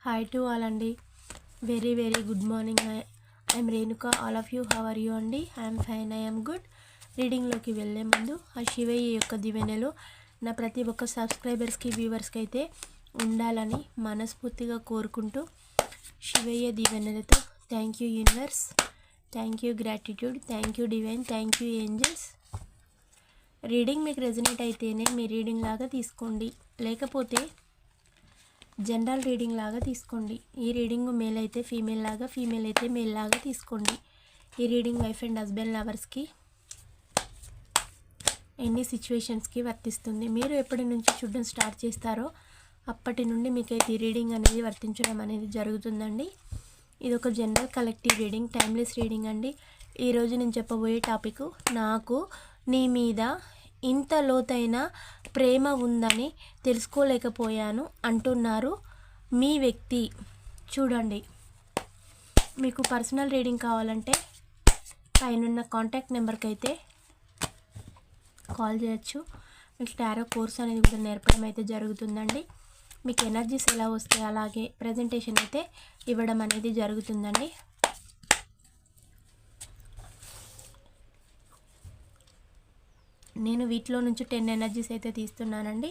Hi to all అండి. Very very good morning. I'm Renuka. All of you how are you అండి? I'm fine, I'm good. రీడింగ్లోకి వెళ్ళే ముందు ఆ శివయ్య యొక్క దీవెనలు నా ప్రతి ఒక్క సబ్స్క్రైబర్స్కి, వ్యూవర్స్కి అయితే ఉండాలని మనస్ఫూర్తిగా కోరుకుంటూ, శివయ్య దీవెనలతో thank you universe, thank you gratitude, thank you divine, thank you angels. Reading మీకు రెజనేట్ అయితేనే మీ రీడింగ్ లాగా తీసుకోండి, లేకపోతే జనరల్ రీడింగ్ లాగా తీసుకోండి. ఈ రీడింగ్ మేల్ అయితే ఫీమేల్ లాగా, ఫీమేల్ అయితే మేల్ లాగా తీసుకోండి. ఈ రీడింగ్ వైఫ్ అండ్ హస్బెండ్ లవర్స్కి ఎన్ని సిచ్యువేషన్స్కి వర్తిస్తుంది. మీరు ఎప్పటి నుంచి చూడడం స్టార్ట్ చేస్తారో అప్పటి నుండి మీకైతే ఈ రీడింగ్ అనేది వర్తించడం అనేది జరుగుతుందండి. ఇది ఒక general collective reading, timeless reading అండి. ఈరోజు నేను చెప్పబోయే టాపిక్, నాకు నీ మీద ఇంత లోతైన ప్రేమ ఉందని తెలుసుకోలేకపోయాను అంటున్నారు మీ వ్యక్తి. చూడండి, మీకు పర్సనల్ రీడింగ్ కావాలంటే పైన కాంటాక్ట్ నెంబర్కి అయితే కాల్ చేయొచ్చు. మీకు టారో కోర్స్ అనేది కూడా నేర్పడం అయితే జరుగుతుందండి. మీకు ఎనర్జీస్ ఎలా వస్తాయి అలాగే ప్రజెంటేషన్ అయితే ఇవ్వడం అనేది జరుగుతుందండి. నేను వీటిలో నుంచి 10 ఎనర్జీస్ అయితే తీస్తున్నానండి.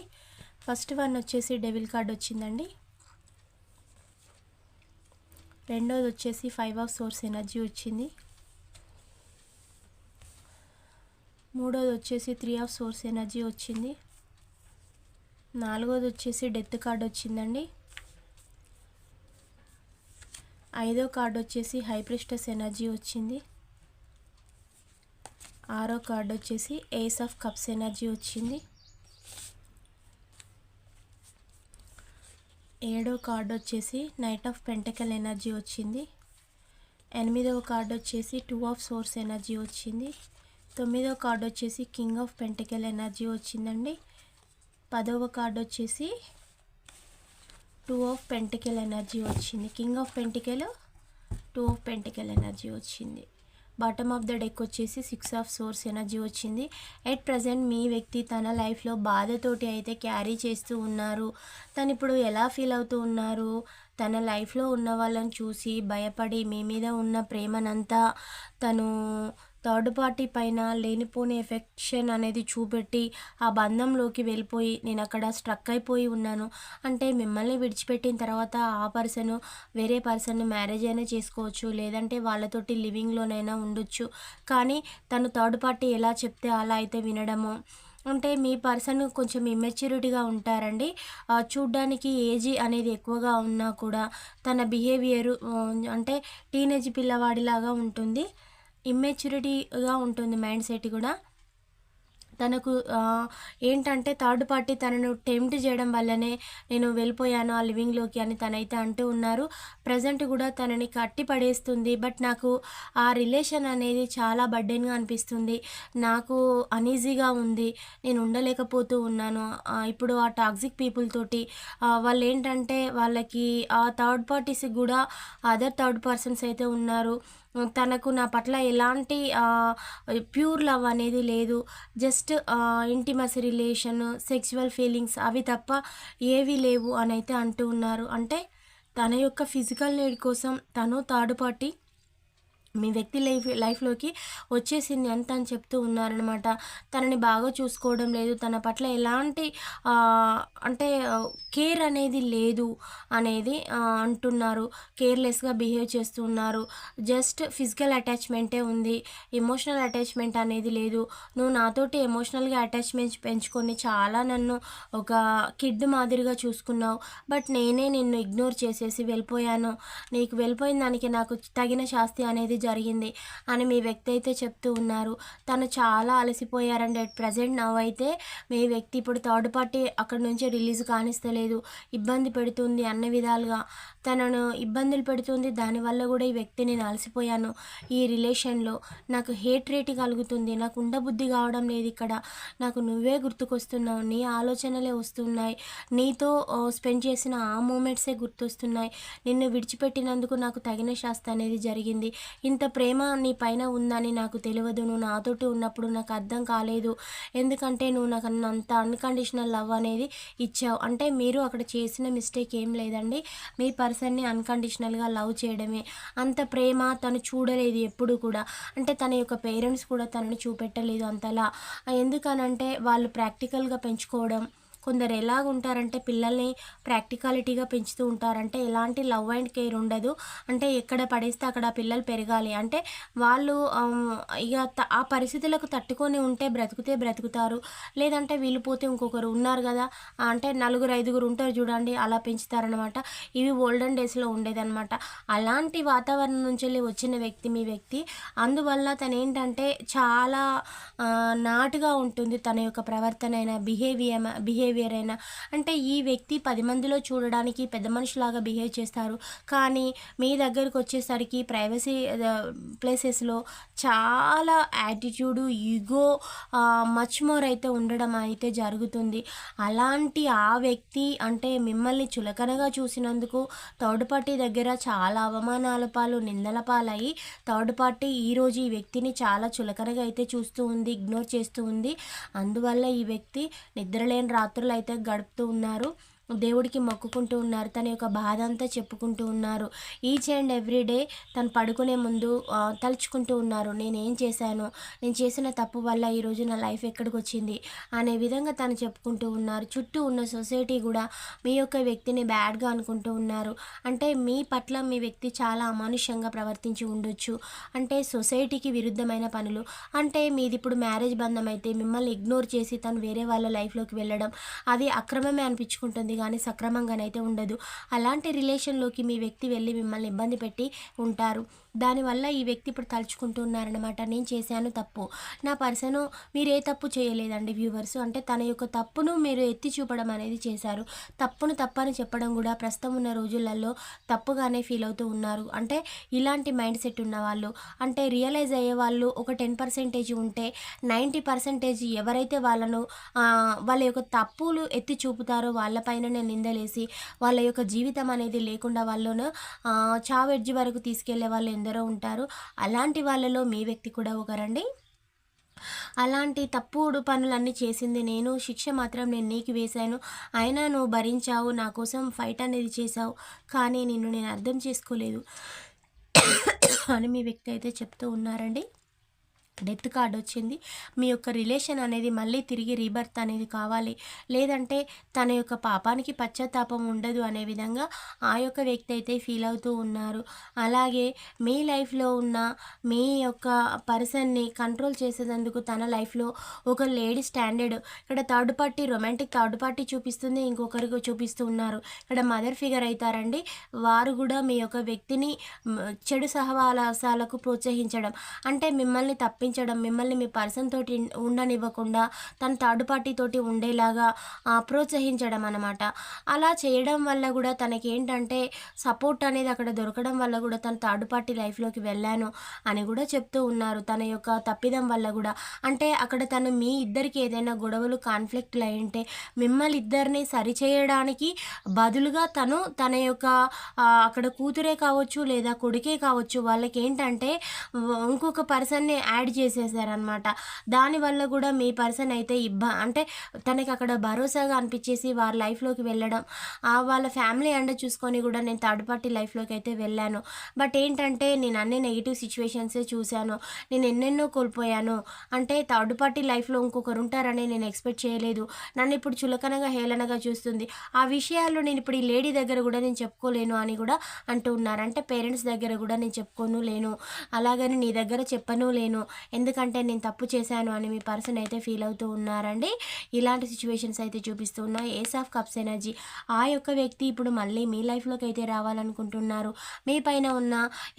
ఫస్ట్ వన్ వచ్చేసి డెవిల్ కార్డ్ వచ్చిందండి. రెండోది వచ్చేసి 5 ఆఫ్ సోర్స్ ఎనర్జీ వచ్చింది. మూడోది వచ్చేసి 3 ఆఫ్ సోర్స్ ఎనర్జీ వచ్చింది. నాలుగోది వచ్చేసి డెత్ కార్డ్ వచ్చిందండి. ఐదో కార్డ్ వచ్చేసి హై ప్రిస్టెస్ ఎనర్జీ వచ్చింది. ఆరో కార్డ్ వచ్చేసి ఏస్ ఆఫ్ కప్స్ ఎనర్జీ వచ్చింది. ఏడో కార్డ్ వచ్చేసి నైట్ ఆఫ్ పెంటకల్ ఎనర్జీ వచ్చింది. ఎనిమిదవ కార్డ్ వచ్చేసి 2 ఆఫ్ సోర్స్ ఎనర్జీ వచ్చింది. తొమ్మిదవ కార్డ్ వచ్చేసి కింగ్ ఆఫ్ పెంటకల్ ఎనర్జీ వచ్చిందండి. 10వ కార్డ్ వచ్చేసి 2 ఆఫ్ పెంటకల్ ఎనర్జీ వచ్చింది. King of pentacle, 2 of pentacle energy వచ్చింది. బాటమ్ ఆఫ్ ద డెక్ వచ్చేసి 6 ఆఫ్ సోర్స్ ఎనర్జీ వచ్చింది. ఎట్ ప్రజెంట్ మీ వ్యక్తి తన లైఫ్లో బాధతోటి అయితే క్యారీ చేస్తూ ఉన్నారు. తను ఇప్పుడు ఎలా ఫీల్ అవుతూ ఉన్నారు? తన లైఫ్లో ఉన్న వాళ్ళని చూసి భయపడి మీ మీద ఉన్న ప్రేమనంతా తను థర్డ్ పార్టీ పైన లేనిపోని ఎఫెక్షన్ అనేది చూపెట్టి ఆ బంధంలోకి వెళ్ళిపోయి నేను అక్కడ స్ట్రక్ అయిపోయి ఉన్నాను అంటే, మిమ్మల్ని విడిచిపెట్టిన తర్వాత ఆ పర్సన్ వేరే పర్సన్ మ్యారేజ్ అయినా చేసుకోవచ్చు, లేదంటే వాళ్ళతోటి లివింగ్లోనైనా ఉండొచ్చు. కానీ తను థర్డ్ పార్టీ ఎలా చెప్తే అలా అయితే వినడము అంటే, మీ పర్సన్ కొంచెం ఇమ్మెచ్యూరిటీగా ఉంటారండి. చూడ్డానికి ఏజ్ అనేది ఎక్కువగా ఉన్నా కూడా తన బిహేవియరు అంటే టీనేజ్ పిల్లవాడిలాగా ఉంటుంది. ఇమ్మెచ్యూరిటీగా ఉంటుంది మైండ్ సెట్ కూడా. తనకు ఏంటంటే థర్డ్ పార్టీ తనను టెంప్ట్ చేయడం వల్లనే నేను వెళ్ళిపోయాను ఆ లివింగ్లోకి అని తనైతే అంటూ ఉన్నారు. ప్రజెంట్ కూడా తనని కట్టి పడేస్తుంది. బట్ నాకు ఆ రిలేషన్ అనేది చాలా బర్డెన్గా అనిపిస్తుంది. నాకు అనీజీగా ఉంది, నేను ఉండలేకపోతూ ఉన్నాను. ఇప్పుడు ఆ టాక్సిక్ పీపుల్ తోటి వాళ్ళు ఏంటంటే వాళ్ళకి ఆ థర్డ్ పార్టీస్కి కూడా అదర్ థర్డ్ పర్సన్స్ అయితే ఉన్నారు. తనకు నా పట్ల ఎలాంటి ప్యూర్ లవ్ అనేది లేదు. Just intimacy relation, sexual feelings అవి తప్ప ఏవి లేవు అని అయితే అంటూ ఉన్నారు. అంటే తన యొక్క ఫిజికల్ నీడ్ కోసం తను థర్డ్ పార్టీ మీ వ్యక్తి లైఫ్లోకి వచ్చేసింది అంత అని చెప్తూ ఉన్నారనమాట. తనని బాగా చూసుకోవడం లేదు, తన పట్ల ఎలాంటి అంటే కేర్ అనేది లేదు అనేది అంటున్నారు. కేర్లెస్గా బిహేవ్ చేస్తూ ఉన్నారు. జస్ట్ ఫిజికల్ అటాచ్మెంటే ఉంది, ఎమోషనల్ అటాచ్మెంట్ అనేది లేదు. నువ్వు నాతోటి ఎమోషనల్గా అటాచ్మెంట్ పెంచుకొని చాలా నన్ను ఒక కిడ్ మాదిరిగా చూసుకున్నావు. బట్ నేనే నిన్ను ఇగ్నోర్ చేసేసి వెళ్ళిపోయాను. నీకు వెళ్ళిపోయిన దానికి నాకు తగిన శాస్తి అనేది జరిగింది అని మీ వ్యక్తి అయితే చెప్తూ ఉన్నారు. తను చాలా అలసిపోయారండి. అట్ ప్రజెంట్ నవ్వు అయితే మీ వ్యక్తి ఇప్పుడు థర్డ్ పార్టీ అక్కడ నుంచి రిలీజ్ కానిస్తలేదు, ఇబ్బంది పెడుతుంది, అన్ని విధాలుగా తనను ఇబ్బందులు పెడుతుంది. దానివల్ల కూడా ఈ వ్యక్తి నేను అలసిపోయాను, ఈ రిలేషన్లో నాకు హేట్ రేట్ కలుగుతుంది, నాకు ఉండబుద్ధి కావడం లేదు, ఇక్కడ నాకు నువ్వే గుర్తుకొస్తున్నావు, నీ ఆలోచనలే వస్తున్నాయి, నీతో స్పెండ్ చేసిన ఆ మూమెంట్సే గుర్తొస్తున్నాయి, నిన్ను విడిచిపెట్టినందుకు నాకు తగిన శాస్తి అనేది జరిగింది, ఇంత ప్రేమ నీ పైన ఉందని నాకు తెలియదు, నువ్వు నాతోటి ఉన్నప్పుడు నాకు అర్థం కాలేదు, ఎందుకంటే నువ్వు నాకు అంత అన్కండిషనల్ లవ్ అనేది ఇచ్చావు. అంటే మీరు అక్కడ చేసిన మిస్టేక్ ఏం లేదండి, మీ పర్సన్ని అన్కండిషనల్గా లవ్ చేయడమే. అంత ప్రేమ తను చూడలేదు ఎప్పుడు కూడా, అంటే తన యొక్క పేరెంట్స్ కూడా తనని చూపెట్టలేదు అంతలా. ఎందుకనంటే వాళ్ళు ప్రాక్టికల్గా పెంచుకోవడం, కొందరు ఎలాగుంటారంటే పిల్లల్ని ప్రాక్టికాలిటీగా పెంచుతూ ఉంటారంటే ఎలాంటి లవ్ అండ్ కేర్ ఉండదు. అంటే ఎక్కడ పడేస్తే అక్కడ పిల్లలు పెరగాలి అంటే వాళ్ళు ఇక ఆ పరిస్థితులకు తట్టుకొని ఉంటే బ్రతికితే బ్రతుకుతారు, లేదంటే వీళ్ళు పోతే ఇంకొకరు ఉన్నారు కదా, అంటే నలుగురు ఐదుగురు ఉంటారు చూడండి, అలా పెంచుతారనమాట. ఇవి ఓల్డెన్ డేస్లో ఉండేదన్నమాట. అలాంటి వాతావరణం నుంచి వచ్చిన వ్యక్తి మీ వ్యక్తి. అందువల్ల తను ఏంటంటే చాలా నాటుగా ఉంటుంది తన యొక్క ప్రవర్తన అయినా బిహేవియర్ అయినా. అంటే ఈ వ్యక్తి 10 మందిలో చూడడానికి పెద్ద మనిషిలాగా బిహేవ్ చేస్తారు, కానీ మీ దగ్గరకు వచ్చేసరికి ప్రైవసీ ప్లేసెస్లో చాలా యాటిట్యూడు, ఈగో, మచ్ మోర్ అయితే ఉండడం అయితే జరుగుతుంది. అలాంటి ఆ వ్యక్తి అంటే మిమ్మల్ని చులకనగా చూసినందుకు థర్డ్ పార్టీ దగ్గర చాలా అవమానాల పాలు, నిందల పాలయ్యి థర్డ్ పార్టీ ఈరోజు ఈ వ్యక్తిని చాలా చులకనగా అయితే చూస్తూ ఉంది, ఇగ్నోర్ చేస్తూ ఉంది. అందువల్ల ఈ వ్యక్తి నిద్రలేని రాత్రులు అయితే గడుపుతూ ఉన్నారు, దేవుడికి మొక్కుకుంటూ ఉన్నారు, తన యొక్క బాధ అంతా చెప్పుకుంటూ ఉన్నారు. ఈచ్ అండ్ ఎవ్రీ డే తను పడుకునే ముందు తలుచుకుంటూ ఉన్నారు, నేనేం చేశాను, నేను చేసిన తప్పు వల్ల ఈరోజు నా లైఫ్ ఎక్కడికి వచ్చింది అనే విధంగా తను చెప్పుకుంటూ ఉన్నారు. చుట్టూ ఉన్న సొసైటీ కూడా మీ యొక్క వ్యక్తిని బ్యాడ్గా అనుకుంటూ ఉన్నారు. అంటే మీ పట్ల మీ వ్యక్తి చాలా అమానుషంగా ప్రవర్తించి ఉండొచ్చు. అంటే సొసైటీకి విరుద్ధమైన పనులు, అంటే మీది ఇప్పుడు మ్యారేజ్ బంధం అయితే మిమ్మల్ని ఇగ్నోర్ చేసి తను వేరే వాళ్ళ లైఫ్లోకి వెళ్ళడం, అది అక్రమమే అనిపించుకుంటుంది కానీ సక్రమంగానైతే ఉండదు. అలాంటి రిలేషన్లోకి మీ వ్యక్తి వెళ్ళి మిమ్మల్ని ఇబ్బంది పెట్టి ఉంటారు. దానివల్ల ఈ వ్యక్తి ఇప్పుడు తలుచుకుంటూ ఉన్నారనమాట, నేను చేశాను తప్పు, నా పర్సను మీరు ఏ తప్పు చేయలేదండి వ్యూవర్స్. అంటే తన యొక్క తప్పును మీరు ఎత్తి చూపడం అనేది చేశారు. తప్పును తప్పని చెప్పడం కూడా ప్రస్తుతం ఉన్న రోజులలో తప్పుగానే ఫీల్ అవుతూ ఉన్నారు. అంటే ఇలాంటి మైండ్ సెట్ ఉన్న వాళ్ళు, అంటే రియలైజ్ అయ్యే వాళ్ళు ఒక 10% ఉంటే 90% ఎవరైతే వాళ్ళను వాళ్ళ యొక్క తప్పులు ఎత్తి చూపుతారో వాళ్ళపైననే నిందలేసి వాళ్ళ యొక్క జీవితం అనేది లేకుండా వాళ్ళను చావెడ్జి వరకు తీసుకెళ్లే వాళ్ళు ఎందరో ఉంటారు. అలాంటి వాళ్ళలో మీ వ్యక్తి కూడా ఒకరండి. అలాంటి తప్పుడు పనులన్నీ చేసింది నేను, శిక్ష మాత్రం నేను నీకు వేశాను, అయినా నువ్వు భరించావు, నా కోసం ఫైట్ అనేది చేశావు, కానీ నిన్ను నేను అర్థం చేసుకోలేదు అని మీ వ్యక్తి అయితే చెప్తూ ఉన్నారండి. డెత్ కార్డ్ వచ్చింది. మీ యొక్క రిలేషన్ అనేది మళ్ళీ తిరిగి రీబర్త్ అనేది కావాలి, లేదంటే తన యొక్క పాపానికి పశ్చాత్తాపం ఉండదు అనే విధంగా ఆ యొక్క వ్యక్తి అయితే ఫీల్ అవుతూ ఉన్నారు. అలాగే మీ లైఫ్లో ఉన్న మీ యొక్క పర్సన్ని కంట్రోల్ చేసేందుకు తన లైఫ్లో ఒక లేడీ స్టాండర్డ్, ఇక్కడ third party romantic third party చూపిస్తుంది, ఇంకొకరికి చూపిస్తూ ఉన్నారు. ఇక్కడ మదర్ ఫిగర్ అవుతారండి, వారు కూడా మీ యొక్క వ్యక్తిని చెడు సహవాసాలకు ప్రోత్సహించడం, అంటే మిమ్మల్ని తప్పించడం, మిమ్మల్ని మీ పర్సన్ తోటి ఉండనివ్వకుండా తన థర్డ్ పార్టీ తోటి ఉండేలాగా ప్రోత్సహించడం అన్నమాట. అలా చేయడం వల్ల కూడా తనకి ఏంటంటే సపోర్ట్ అనేది అక్కడ దొరకడం వల్ల కూడా తన థర్డ్ పార్టీ లైఫ్లోకి వెళ్ళాను అని కూడా చెప్తూ ఉన్నారు. తన యొక్క తప్పిదం వల్ల కూడా, అంటే అక్కడ తను మీ ఇద్దరికి ఏదైనా గొడవలు కాన్ఫ్లిక్ట్లు అయి ఉంటే మిమ్మల్ని ఇద్దరిని సరిచేయడానికి బదులుగా తను తన యొక్క అక్కడ కూతురే కావచ్చు లేదా కొడుకే కావచ్చు, వాళ్ళకి ఏంటంటే ఇంకొక పర్సన్ని యాడ్ చేసేసారనమాట. దానివల్ల కూడా మీ పర్సన్ అయితే అంటే తనకి అక్కడ భరోసాగా అనిపించేసి వారి లైఫ్లోకి వెళ్ళడం, వాళ్ళ ఫ్యామిలీ అండ చూసుకొని కూడా నేను థర్డ్ పార్టీ లైఫ్లోకి అయితే వెళ్ళాను, బట్ ఏంటంటే నేను అన్ని నెగిటివ్ సిచ్యువేషన్సే చూశాను, నేను ఎన్నెన్నో కోల్పోయాను, అంటే థర్డ్ పార్టీ లైఫ్లో ఇంకొకరు ఉంటారని నేను ఎక్స్పెక్ట్ చేయలేదు, నన్ను ఇప్పుడు చులకనగా హేళనగా చూస్తుంది, ఆ విషయాల్లో నేను ఇప్పుడు ఈ లేడీ దగ్గర కూడా నేను చెప్పుకోలేను అని కూడా అంటూ ఉన్నారు. అంటే పేరెంట్స్ దగ్గర కూడా నేను చెప్పుకోను లేను, అలాగని నీ దగ్గర చెప్పను లేను, ఎందుకంటే నేను తప్పు చేశాను అని మీ పర్సన్ అయితే ఫీల్ అవుతూ ఉన్నారండి. ఇలాంటి సిచ్యువేషన్స్ అయితే చూపిస్తూ ఉన్నాయి. ఏస్ ఆఫ్ కప్స్ ఎనర్జీ, ఆ యొక్క వ్యక్తి ఇప్పుడు మళ్ళీ మీ లైఫ్లోకి అయితే రావాలనుకుంటున్నారు, మీ పైన ఉన్న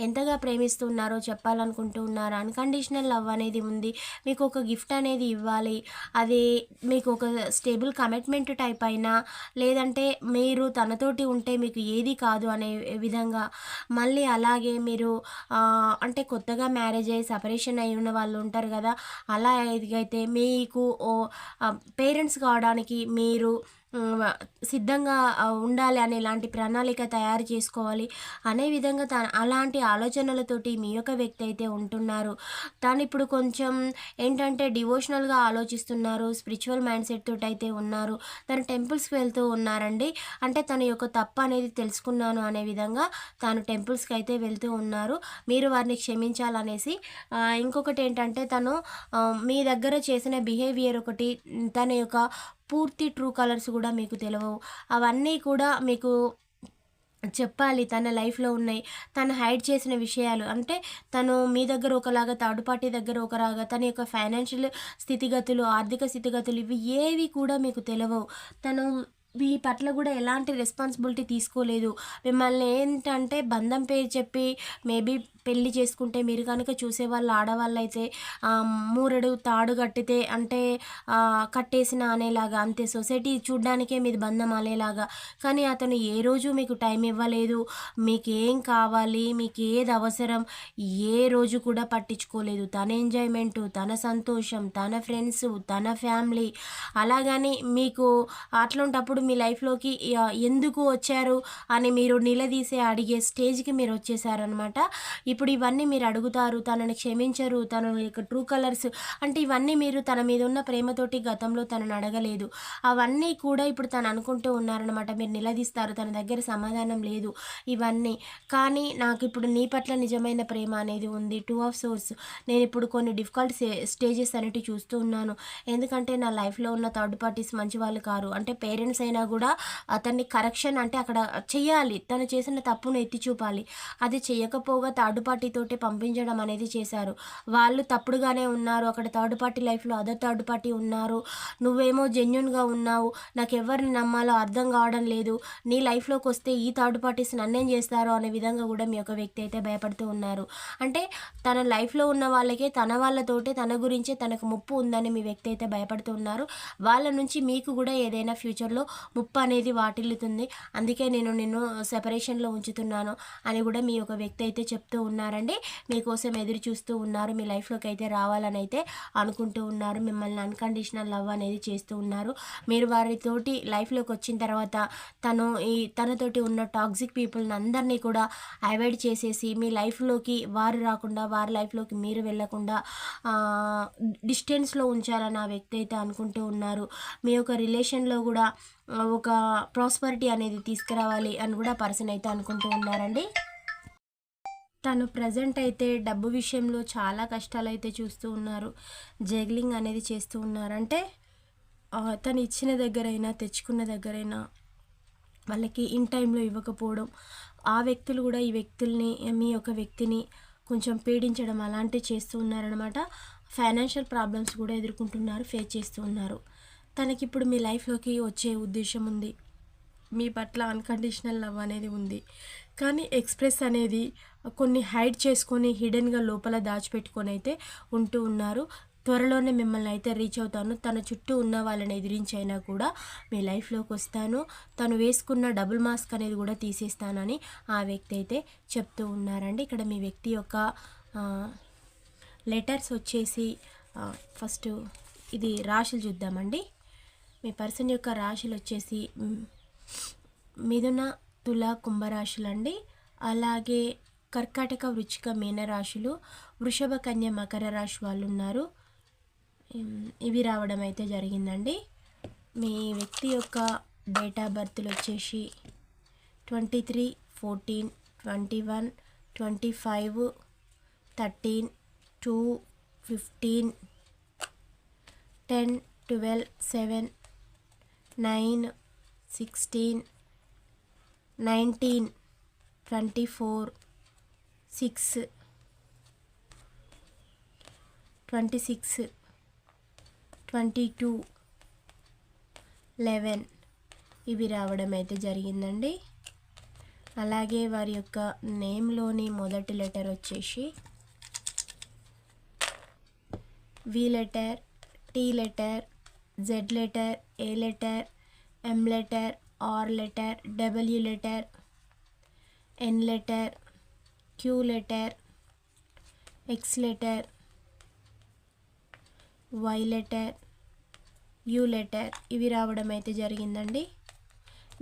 ఎంతగా ప్రేమిస్తున్నారో చెప్పాలనుకుంటూ ఉన్నారు, అన్కండిషనల్ లవ్ అనేది ఉంది, మీకు ఒక గిఫ్ట్ అనేది ఇవ్వాలి, అది మీకు ఒక స్టేబుల్ కమిట్మెంట్ టైప్ అయినా లేదంటే మీరు తనతోటి ఉంటే మీకు ఏది కాదు అనే విధంగా, మళ్ళీ అలాగే మీరు అంటే కొత్తగా మ్యారేజ్ అయ్యి సపరేషన్ అయి ఉన్న వాళ్ళు ఉంటారు కదా, అలా ఎదిగైతే మీకు పేరెంట్స్ కావడానికి మీరు సిద్ధంగా ఉండాలి అనే ఇలాంటి ప్రణాళిక తయారు చేసుకోవాలి అనే విధంగా అలాంటి ఆలోచనలతోటి మీ యొక్క వ్యక్తి అయితే ఉంటున్నారు. తను ఇప్పుడు కొంచెం ఏంటంటే డివోషనల్గా ఆలోచిస్తున్నారు, స్పిరిచువల్ మైండ్ సెట్ తోటి అయితే ఉన్నారు. తను టెంపుల్స్కి వెళ్తూ ఉన్నారండి. అంటే తన యొక్క తప్పు అనేది తెలుసుకున్నాను అనే విధంగా తాను టెంపుల్స్కి అయితే వెళ్తూ ఉన్నారు. మీరు వారిని క్షమించాలనేసి. ఇంకొకటి ఏంటంటే తను మీ దగ్గర చేసిన బిహేవియర్ ఒకటి, తన యొక్క పూర్తి ట్రూ కలర్స్ కూడా మీకు తెలవవు. అవన్నీ కూడా మీకు చెప్పాలి. తన లైఫ్‌లో ఉన్నాయి. తను హైడ్ చేసిన విషయాలు అంటే తను మీ దగ్గర ఒకలాగా, థర్డ్ పార్టీ దగ్గర ఒకలాగా, తన యొక్క ఫైనాన్షియల్ స్థితిగతులు, ఆర్థిక స్థితిగతులు ఇవి ఏవి కూడా మీకు తెలవవు. తను మీ పట్ల కూడా ఎలాంటి రెస్పాన్సిబిలిటీ తీసుకోలేదు. మిమ్మల్ని ఏంటంటే బంధం పేరు చెప్పి మేబీ పెళ్లి చేసుకుంటే మీరు కనుక చూసేవాళ్ళు ఆడవాళ్ళైతే మూరెడు తాడు కట్టితే అంటే కట్టేసిన అనేలాగా, అంతే సొసైటీ చూడ్డానికే మీది బంధం అనేలాగా. కానీ అతను ఏ రోజు మీకు టైం ఇవ్వలేదు. మీకేం కావాలి, మీకు ఏది అవసరం, ఏ రోజు కూడా పట్టించుకోలేదు. తన ఎంజాయ్మెంటు, తన సంతోషం, తన ఫ్రెండ్స్, తన ఫ్యామిలీ. అలాగని మీకు అట్లాంటప్పుడు మీ లైఫ్లోకి ఎందుకు వచ్చారు అని మీరు నిలదీసే అడిగే స్టేజ్కి మీరు వచ్చేసారనమాట. ఇప్పుడు ఇవన్నీ మీరు అడుగుతారు, తనని క్షమించరు, తన యొక్క ట్రూ కలర్స్ అంటే ఇవన్నీ మీరు తన మీద ఉన్న ప్రేమతోటి గతంలో తనని అడగలేదు. అవన్నీ కూడా ఇప్పుడు తను అనుకుంటూ ఉన్నారనమాట. మీరు నిలదీస్తారు, తన దగ్గర సమాధానం లేదు ఇవన్నీ. కానీ నాకు ఇప్పుడు నీ పట్ల నిజమైన ప్రేమ అనేది ఉంది. 2 ఆఫ్ సోర్స్. నేను ఇప్పుడు కొన్ని డిఫికల్ట్ స్టేజెస్ అనేటివి చూస్తూ ఉన్నాను. ఎందుకంటే నా లైఫ్లో ఉన్న థర్డ్ పార్టీస్ మంచి వాళ్ళు కారు. అంటే పేరెంట్స్ అయినా కూడా అతన్ని కరెక్షన్ అంటే అక్కడ చెయ్యాలి. తను చేసిన తప్పును ఎత్తి చూపాలి. అది చెయ్యకపోగా థర్డ్ పార్టీతోటి పంపించడం అనేది చేశారు. వాళ్ళు తప్పుడుగానే ఉన్నారు. అక్కడ థర్డ్ పార్టీ లైఫ్లో అదర్ థర్డ్ పార్టీ ఉన్నారు. నువ్వేమో జెన్యూన్గా ఉన్నావు. నాకు ఎవరిని నమ్మాలో అర్థం కావడం లేదు. నీ లైఫ్లోకి వస్తే ఈ థర్డ్ పార్టీస్ నన్నేం చేస్తారో అనే విధంగా కూడా మీ యొక్క వ్యక్తి అయితే భయపడుతూ ఉన్నారు. అంటే తన లైఫ్లో ఉన్న వాళ్ళకే, తన వాళ్ళతోటే, తన గురించే తనకు ముప్పు ఉందని మీ వ్యక్తి అయితే భయపడుతూ ఉన్నారు. వాళ్ళ నుంచి మీకు కూడా ఏదైనా ఫ్యూచర్లో ముప్పు అనేది వాటిల్లుతుంది. అందుకే నేను నిన్ను సెపరేషన్లో ఉంచుతున్నాను అని కూడా మీ యొక్క వ్యక్తి అయితే చెప్తూ ఉన్నారండి. మీకోసం ఎదురు చూస్తూ ఉన్నారు. మీ లైఫ్లోకి అయితే రావాలని అయితే అనుకుంటూ ఉన్నారు. మిమ్మల్ని అన్కండిషనల్ లవ్ అనేది చేస్తూ ఉన్నారు. మీరు వారితోటి లైఫ్లోకి వచ్చిన తర్వాత తనతోటి ఉన్న టాక్సిక్ పీపుల్ని అందరినీ కూడా అవాయిడ్ చేసేసి మీ లైఫ్లోకి వారు రాకుండా, వారి లైఫ్లోకి మీరు వెళ్ళకుండా డిస్టెన్స్లో ఉంచాలని ఆ వ్యక్తి అయితే అనుకుంటూ ఉన్నారు. మీ యొక్క రిలేషన్లో కూడా ఒక ప్రాస్పరిటీ అనేది తీసుకురావాలి అని కూడా పర్సన్ అయితే అనుకుంటూ ఉన్నారండి. తను ప్రజెంట్ అయితే డబ్బు విషయంలో చాలా కష్టాలు అయితే చూస్తూ ఉన్నారు. జగ్లింగ్ అనేది చేస్తూ ఉన్నారు. అంటే తను ఇచ్చిన దగ్గరైనా, తెచ్చుకున్న దగ్గరైనా వాళ్ళకి ఇన్ టైంలో ఇవ్వకపోవడం, ఆ వ్యక్తులు కూడా ఈ వ్యక్తుల్ని, మీ యొక్క వ్యక్తిని కొంచెం పీడించడం అలాంటివి చేస్తూ ఉన్నారనమాట. ఫైనాన్షియల్ ప్రాబ్లమ్స్ కూడా ఎదుర్కొంటున్నారు, ఫేస్ చేస్తూ ఉన్నారు. తనకిప్పుడు మీ లైఫ్లోకి వచ్చే ఉద్దేశం ఉంది. మీ పట్ల అన్కండిషనల్ లవ్ అనేది ఉంది. కానీ ఎక్స్ప్రెస్ అనేది కొన్ని హైడ్ చేసుకొని హిడెన్గా లోపల దాచిపెట్టుకొని అయితే ఉంటూ ఉన్నారు. త్వరలోనే మిమ్మల్ని అయితే రీచ్ అవుతాను. తన చుట్టూ ఉన్న వాళ్ళని ఎదిరించైనా కూడా మీ లైఫ్లోకి వస్తాను. తను వేసుకున్న డబుల్ మాస్క్ అనేది కూడా తీసేస్తానని ఆ వ్యక్తి అయితే చెప్తూ ఉన్నారండి. ఇక్కడ మీ వ్యక్తి యొక్క లెటర్స్ వచ్చేసి ఫస్ట్ ఇది రాశులు చూద్దామండి. మీ పర్సన్ యొక్క రాశులు వచ్చేసి మిథున, తుల, కుంభరాశులు అండి. అలాగే కర్కాటక, వృచ్చిక, మీన రాశులు, వృషభ, కన్య, మకర రాశి వాళ్ళు ఉన్నారు. ఇవి రావడం అయితే జరిగిందండి. మీ వ్యక్తి యొక్క డేట్ ఆఫ్ బర్త్లు వచ్చేసి 23, 14, 21, 25, 13, 2, 15, 10, 12, 7, 9, 16, 19, 24, 6, 26, 22, 11 ఇవి రావడం అయితే జరిగిందండి. అలాగే వారి యొక్క నేమ్లోని మొదటి లెటర్ వచ్చేసి V letter, T letter, Z letter, A letter, M letter, R letter, W letter, N letter, Q letter, X letter, Y letter, U letter ఇవి రావడం అయితే జరిగిందండి.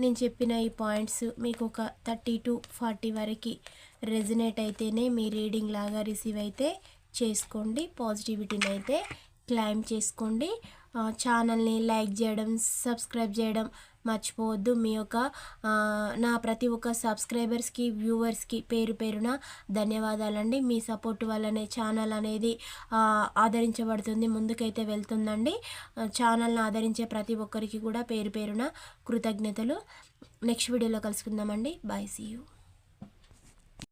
నేను చెప్పిన ఈ పాయింట్స్ మీకు ఒక 30 to 40 వరకు రెజినేట్ అయితేనే మీ రీడింగ్ లాగా రిసీవ్ అయితే చేసుకోండి. పాజిటివిటీని అయితే క్లైమ్ చేసుకోండి. ఛానల్ని లైక్ చేయడం, సబ్స్క్రైబ్ చేయడం మర్చిపోవద్దు. మీ యొక్క నా ప్రతి ఒక్క సబ్స్క్రైబర్స్కి, వ్యూవర్స్కి పేరు పేరున ధన్యవాదాలండి. మీ సపోర్ట్ వల్లనే ఛానల్ అనేది ఆదరించబడుతుంది, ముందుకైతే వెళ్తుందండి. ఛానల్ని ఆదరించే ప్రతి ఒక్కరికి కూడా పేరు పేరున కృతజ్ఞతలు. నెక్స్ట్ వీడియోలో కలుసుకుందామండి. Bye, see you.